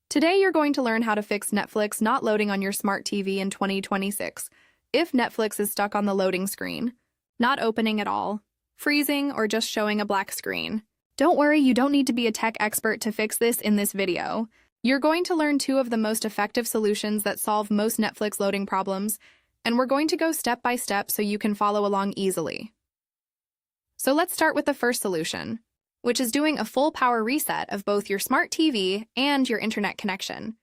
Today you're going to learn how to fix Netflix not loading on your smart TV in 2026. If Netflix is stuck on the loading screen, not opening at all, freezing, or just showing a black screen. Don't worry, you don't need to be a tech expert to fix this in this video. You're going to learn two of the most effective solutions that solve most Netflix loading problems, and we're going to go step by step so you can follow along easily. So let's start with the first solution, which is doing a full power reset of both your smart TV and your internet connection.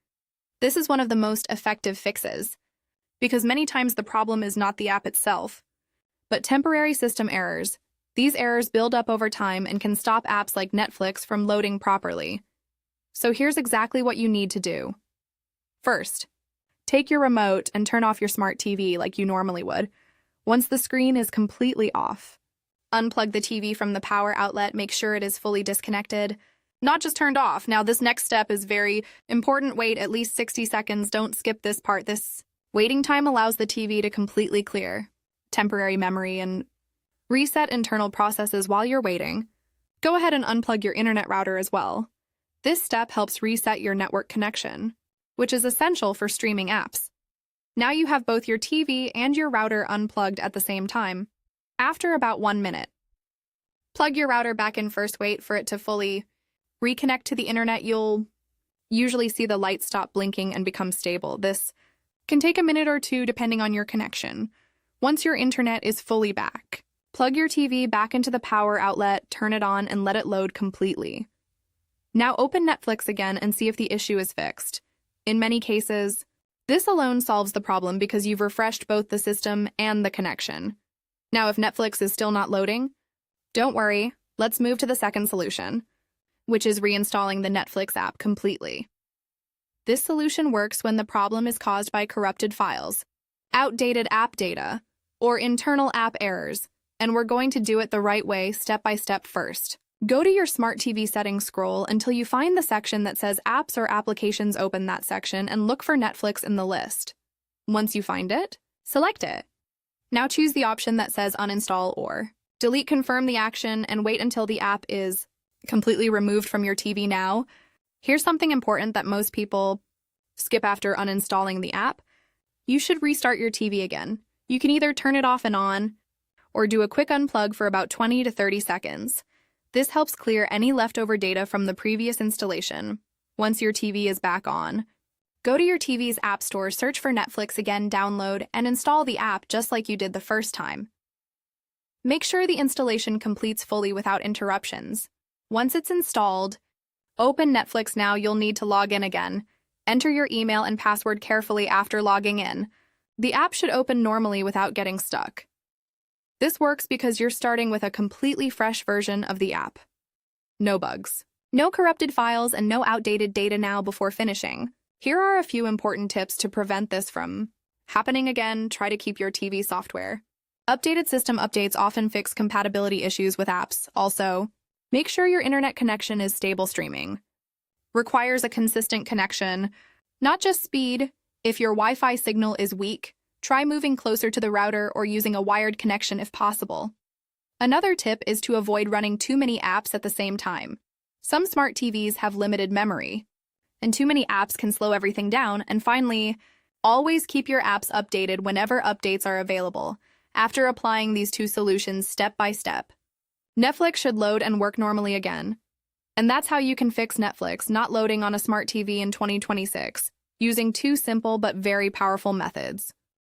This is one of the most effective fixes, because many times the problem is not the app itself, but temporary system errors. These errors build up over time and can stop apps like Netflix from loading properly. So here's exactly what you need to do. First, take your remote and turn off your smart TV like you normally would. Once the screen is completely off, unplug the TV from the power outlet, make sure it is fully disconnected, not just turned off. Now, this next step is very important. Wait at least 60 seconds. Don't skip this part. This waiting time allows the TV to completely clear temporary memory and reset internal processes while you're waiting. Go ahead and unplug your internet router as well. This step helps reset your network connection, which is essential for streaming apps. Now you have both your TV and your router unplugged at the same time. After about 1 minute, plug your router back in first. Wait for it to fully reconnect to the internet. You'll usually see the light stop blinking and become stable. This can take a minute or two depending on your connection. Once your internet is fully back, plug your TV back into the power outlet, turn it on, and let it load completely. Now open Netflix again and see if the issue is fixed. In many cases, this alone solves the problem because you've refreshed both the system and the connection. Now, if Netflix is still not loading, don't worry, let's move to the second solution, which is reinstalling the Netflix app completely. This solution works when the problem is caused by corrupted files, outdated app data, or internal app errors, and we're going to do it the right way, step by step. First, go to your smart TV settings, scroll until you find the section that says Apps or Applications. Open that section and look for Netflix in the list. Once you find it, select it. Now choose the option that says Uninstall or Delete. Confirm the action and wait until the app is completely removed from your TV. Now, here's something important that most people skip after uninstalling the app. You should restart your TV again. You can either turn it off and on, or do a quick unplug for about 20 to 30 seconds. This helps clear any leftover data from the previous installation. Once your TV is back on, go to your TV's app store, search for Netflix again, download, and install the app just like you did the first time. Make sure the installation completes fully without interruptions. Once it's installed, open Netflix. Now you'll need to log in again. Enter your email and password carefully after logging in. The app should open normally without getting stuck. This works because you're starting with a completely fresh version of the app. No bugs, no corrupted files, and no outdated data. Now, before finishing, here are a few important tips to prevent this from happening again. Try to keep your TV software. Updated system updates often fix compatibility issues with apps. Also, make sure your internet connection is stable. Streaming requires a consistent connection, not just speed. If your Wi-Fi signal is weak, try moving closer to the router or using a wired connection if possible. Another tip is to avoid running too many apps at the same time. Some smart TVs have limited memory, and too many apps can slow everything down. And finally, always keep your apps updated whenever updates are available. After applying these two solutions step by step, Netflix should load and work normally again. And that's how you can fix Netflix not loading on a smart TV in 2026, using two simple but very powerful methods.